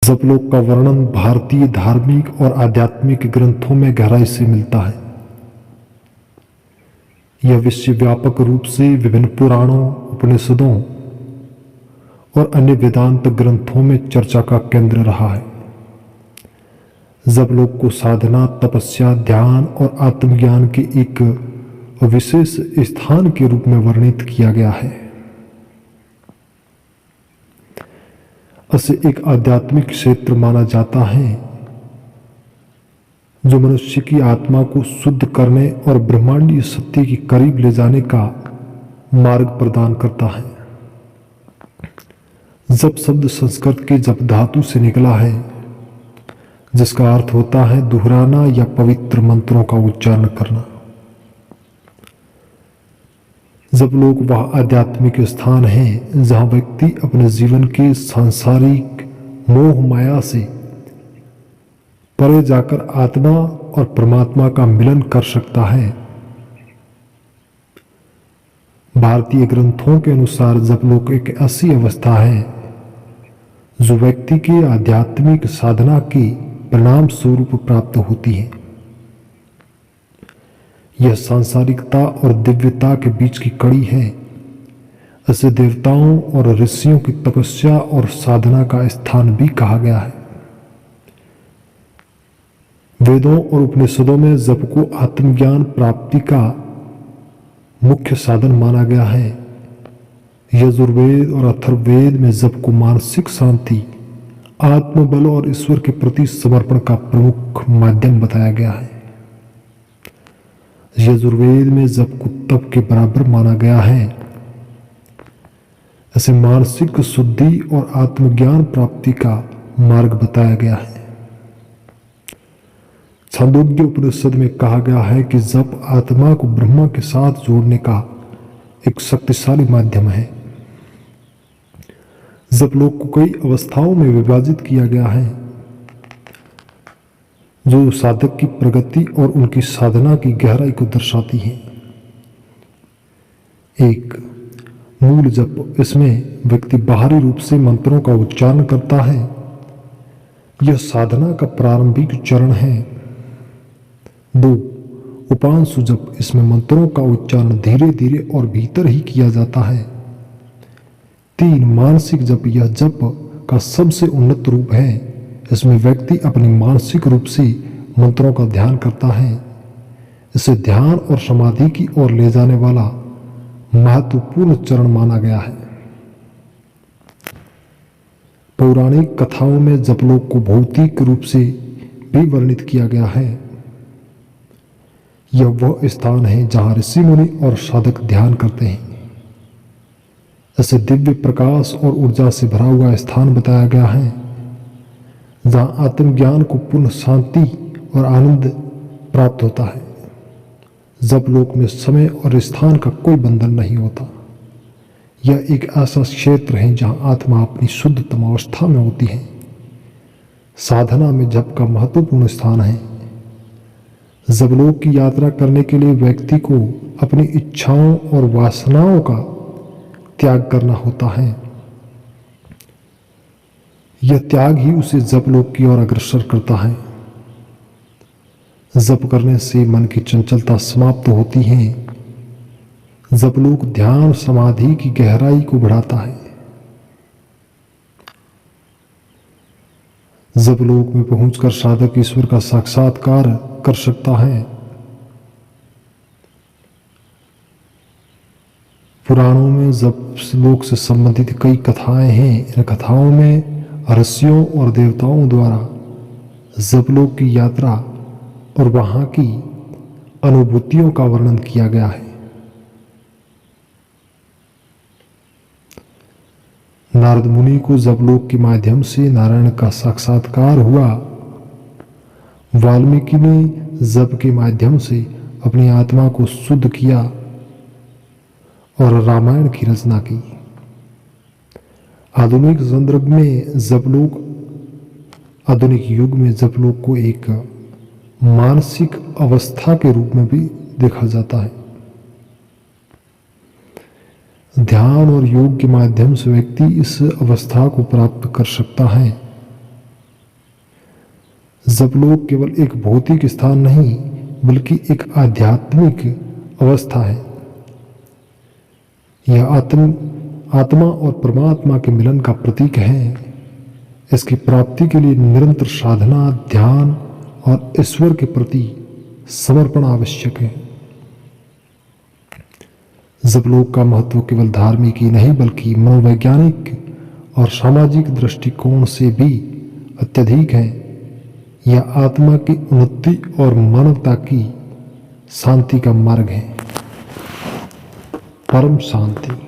जपलोक का वर्णन भारतीय धार्मिक और आध्यात्मिक ग्रंथों में गहराई से मिलता है। यह विश्वव्यापक रूप से विभिन्न पुराणों, उपनिषदों और अन्य वेदांत ग्रंथों में चर्चा का केंद्र रहा है। जपलोक को साधना, तपस्या, ध्यान और आत्मज्ञान के एक विशेष स्थान के रूप में वर्णित किया गया है। इसे एक आध्यात्मिक क्षेत्र माना जाता है जो मनुष्य की आत्मा को शुद्ध करने और ब्रह्मांडीय सत्य के करीब ले जाने का मार्ग प्रदान करता है। जप शब्द संस्कृत के जप धातु से निकला है, जिसका अर्थ होता है दोहराना या पवित्र मंत्रों का उच्चारण करना। जपलोक वह आध्यात्मिक स्थान है जहां व्यक्ति अपने जीवन के सांसारिक मोह माया से परे जाकर आत्मा और परमात्मा का मिलन कर सकता है। भारतीय ग्रंथों के अनुसार जपलोक एक ऐसी अवस्था है जो व्यक्ति के आध्यात्मिक साधना के परिणाम स्वरूप प्राप्त होती है। यह सांसारिकता और दिव्यता के बीच की कड़ी है। इसे देवताओं और ऋषियों की तपस्या और साधना का स्थान भी कहा गया है। वेदों और उपनिषदों में जप को आत्मज्ञान प्राप्ति का मुख्य साधन माना गया है। यजुर्वेद और अथर्ववेद में जप को मानसिक शांति, आत्मबल और ईश्वर के प्रति समर्पण का प्रमुख माध्यम बताया गया है। यजुर्वेद में जप को तप के बराबर माना गया है। इसे मानसिक शुद्धि और आत्मज्ञान प्राप्ति का मार्ग बताया गया है। छांदोग्य उपनिषद में कहा गया है कि जप आत्मा को ब्रह्मा के साथ जोड़ने का एक शक्तिशाली माध्यम है। जपलोक को कई अवस्थाओं में विभाजित किया गया है जो साधक की प्रगति और उनकी साधना की गहराई को दर्शाती है। एक, मूल जप। इसमें व्यक्ति बाहरी रूप से मंत्रों का उच्चारण करता है। यह साधना का प्रारंभिक चरण है। 2, उपांशु जप। इसमें मंत्रों का उच्चारण धीरे धीरे और भीतर ही किया जाता है। 3, मानसिक जप। यह जप का सबसे उन्नत रूप है। इसमें व्यक्ति अपनी मानसिक रूप से मंत्रों का ध्यान करता है। इसे ध्यान और समाधि की ओर ले जाने वाला महत्वपूर्ण चरण माना गया है। पौराणिक कथाओं में जपलोक को भौतिक रूप से भी वर्णित किया गया है। यह वह स्थान है जहां ऋषि मुनि और साधक ध्यान करते हैं। इसे दिव्य प्रकाश और ऊर्जा से भरा हुआ स्थान बताया गया है जहां आत्मज्ञान को पूर्ण शांति और आनंद प्राप्त होता है। जपलोक में समय और स्थान का कोई बंधन नहीं होता। यह एक ऐसा क्षेत्र है जहां आत्मा अपनी शुद्धतम अवस्था में होती है। साधना में जप का महत्वपूर्ण स्थान है। जपलोक की यात्रा करने के लिए व्यक्ति को अपनी इच्छाओं और वासनाओं का त्याग करना होता है। यह त्याग ही उसे जपलोक की ओर अग्रसर करता है। जप करने से मन की चंचलता समाप्त होती है। जपलोक ध्यान समाधि की गहराई को बढ़ाता है। जपलोक में पहुंचकर साधक ईश्वर का साक्षात्कार कर सकता है। पुराणों में जपलोक से संबंधित कई कथाएं हैं। इन कथाओं में ऋषियों और देवताओं द्वारा जपलोक की यात्रा और वहां की अनुभूतियों का वर्णन किया गया है। नारद मुनि को जपलोक के माध्यम से नारायण का साक्षात्कार हुआ। वाल्मीकि ने जप के माध्यम से अपनी आत्मा को शुद्ध किया और रामायण की रचना की। आधुनिक संदर्भ में जपलोक, आधुनिक युग में जपलोक को एक मानसिक अवस्था के रूप में भी देखा जाता है। ध्यान और योग के माध्यम से व्यक्ति इस अवस्था को प्राप्त कर सकता है जबलोक केवल एक भौतिक स्थान नहीं बल्कि एक आध्यात्मिक अवस्था है। यह आत्मा और परमात्मा के मिलन का प्रतीक है। इसकी प्राप्ति के लिए निरंतर साधना, ध्यान और ईश्वर के प्रति समर्पण आवश्यक है। जबलोक का महत्व केवल धार्मिक ही नहीं बल्कि मनोवैज्ञानिक और सामाजिक दृष्टिकोण से भी अत्यधिक है। यह आत्मा की उन्नति और मानवता की शांति का मार्ग है। परम शांति।